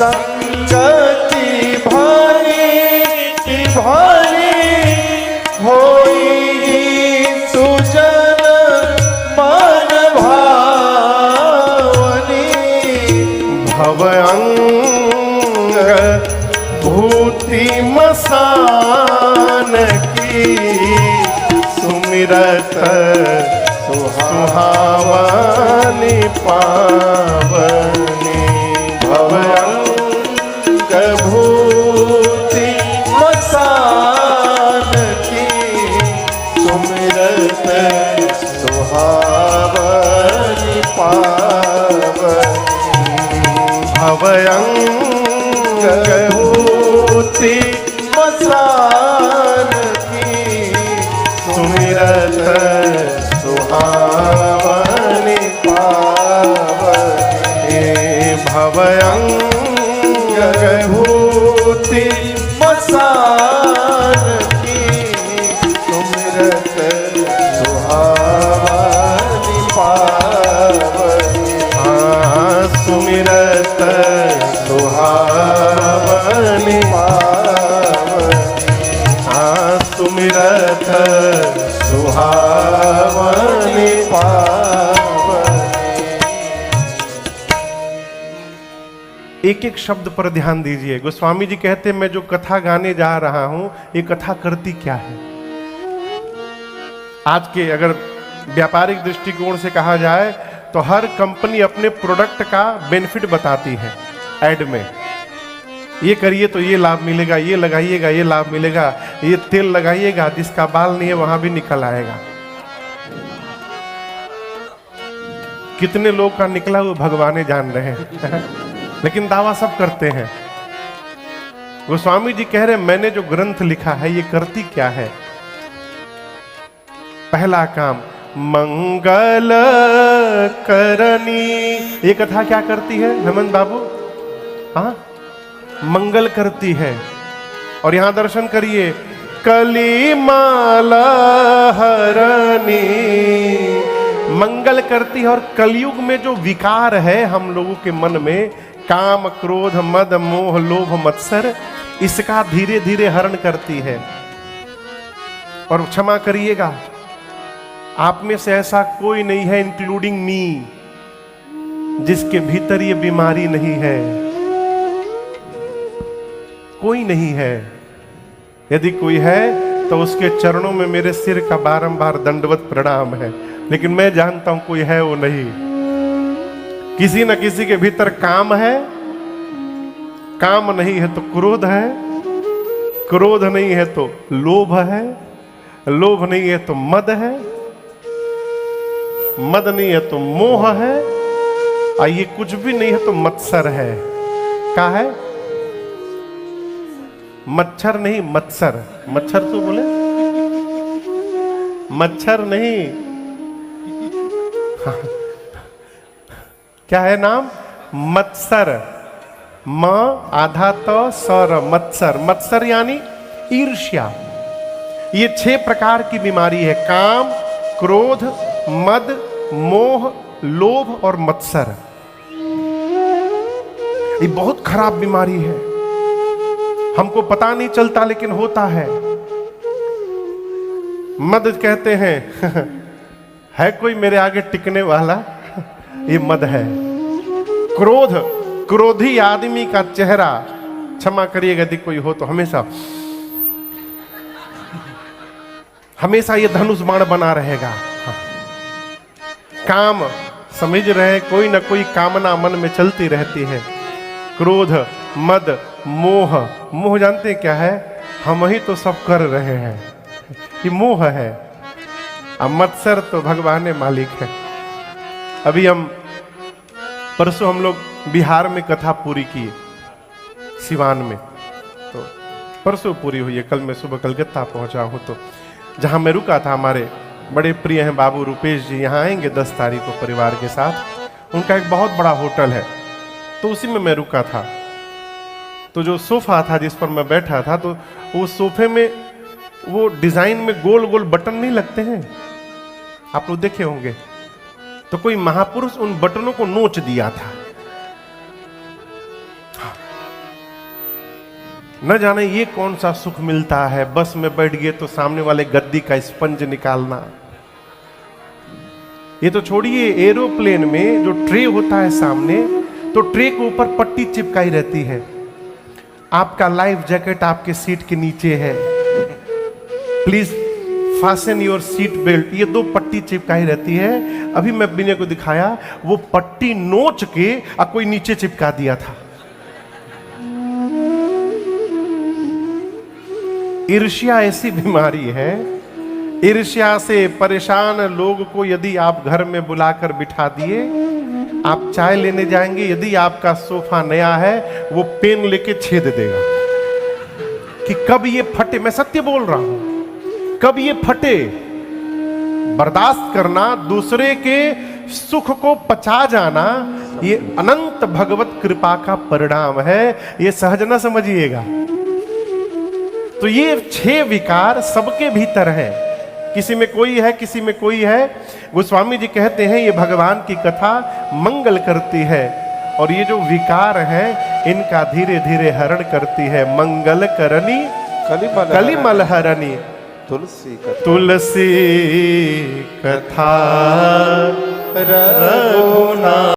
संगति भारी भारी होई सुजन मन भावनी भवअंग भूति मसान की सुमिरत सुहावनी पावनी भवअंग भूति मसान की सुमिरत सुहावनी पावनी भवअंग भूति मसान की सुमिरत सुहावनी पावनी भवअंग भूति मसान की सुमिरत सुहावनी पावनी सुमिरत सुहावनी पावनी सुमिरत सुहावनी पावनी। एक एक शब्द पर ध्यान दीजिए। गोस्वामी जी कहते मैं जो कथा गाने जा रहा हूं ये कथा करती क्या है। आज के अगर व्यापारिक दृष्टिकोण से कहा जाए तो हर कंपनी अपने प्रोडक्ट का बेनिफिट बताती है एड में। ये करिए तो ये लाभ मिलेगा, ये लगाइएगा ये लाभ मिलेगा, ये तेल लगाइएगा जिसका बाल नहीं है वहां भी निकल आएगा। कितने लोग का निकला वो भगवान जान रहे हैं लेकिन दावा सब करते हैं। गोस्वामी जी कह रहे मैंने जो ग्रंथ लिखा है ये करती क्या है। पहला काम मंगल करनी। ये कथा क्या करती है हेमंत बाबू? हाँ, मंगल करती है। और यहां दर्शन करिए कली माला हरनी, मंगल करती है। और कलयुग में जो विकार है हम लोगों के मन में, काम क्रोध मद मोह लोभ मत्सर, इसका धीरे धीरे हरण करती है। और क्षमा करिएगा आप में से ऐसा कोई नहीं है इंक्लूडिंग मी जिसके भीतर ये बीमारी नहीं है। कोई नहीं है। यदि कोई है तो उसके चरणों में मेरे सिर का बारंबार दंडवत प्रणाम है। लेकिन मैं जानता हूं कोई है वो नहीं। किसी न किसी के भीतर काम है, काम नहीं है तो क्रोध है, क्रोध नहीं है तो लोभ है, लोभ नहीं है तो मद है, मद नहीं है तो मोह है, और ये कुछ भी नहीं है तो मत्सर है। क्या है? मच्छर नहीं मत्सर। मच्छर तो बोले मच्छर नहीं। क्या है नाम? मत्सर। म आधा तो सर मत्सर। मत्सर यानी ईर्ष्या। ये 6 प्रकार की बीमारी है। काम क्रोध मद मोह लोभ और मत्सर। ये बहुत खराब बीमारी है। हमको पता नहीं चलता लेकिन होता है। मद कहते हैं है कोई मेरे आगे टिकने वाला? ये मद है। क्रोध, क्रोधी आदमी का चेहरा, क्षमा करिएगा यदि कोई हो तो हमेशा ये धनुष बाण बना रहेगा। काम, समझ रहे कोई ना कोई कामना मन में चलती रहती है। क्रोध मद मोह। मोह जानते हैं क्या है? हम ही तो सब कर रहे हैं, ये मोह है। अब मत्सर तो भगवान मालिक है। अभी परसों हम लोग बिहार में कथा पूरी की सिवान में, तो परसों पूरी हुई है। कल मैं सुबह कलकत्ता पहुंचा हूं। तो जहां मैं रुका था, हमारे बड़े प्रिय हैं बाबू रुपेश जी, यहाँ आएंगे 10 तारीख को परिवार के साथ। उनका एक बहुत बड़ा होटल है, तो उसी में मैं रुका था। तो जो सोफा था जिस पर मैं बैठा था, तो वो सोफे में वो डिजाइन में गोल गोल बटन नहीं लगते हैं, आप लोग देखे होंगे। तो कोई महापुरुष उन बटनों को नोच दिया था। न जाने ये कौन सा सुख मिलता है, बस में बैठ गए तो सामने वाले गद्दी का स्पंज निकालना। ये तो छोड़िए, एरोप्लेन में जो ट्रे होता है सामने, तो ट्रे के ऊपर पट्टी चिपकाई रहती है, आपका लाइफ जैकेट आपके सीट के नीचे है, please fasten your seat belt, ये 2 पट्टी चिपकाई रहती है। अभी मैं बिने को दिखाया, वो पट्टी नोच के कोई नीचे चिपका दिया था। ईर्ष्या ऐसी बीमारी है, ईर्ष्या से परेशान लोग को यदि आप घर में बुलाकर बिठा दिए, आप चाय लेने जाएंगे, यदि आपका सोफा नया है, वो पेन लेके छेद देगा कि कब ये फटे। मैं सत्य बोल रहा हूं, कब ये फटे। बर्दाश्त करना, दूसरे के सुख को पचा जाना, ये अनंत भगवत कृपा का परिणाम है, ये सहज न समझिएगा। तो ये 6 विकार सबके भीतर है, किसी में कोई है, किसी में कोई है। गोस्वामी जी कहते हैं ये भगवान की कथा मंगल करती है, और ये जो विकार है इनका धीरे धीरे हरण करती है। मंगल करनी कलिमल हरणी, तुलसी कथा रघुनाथ।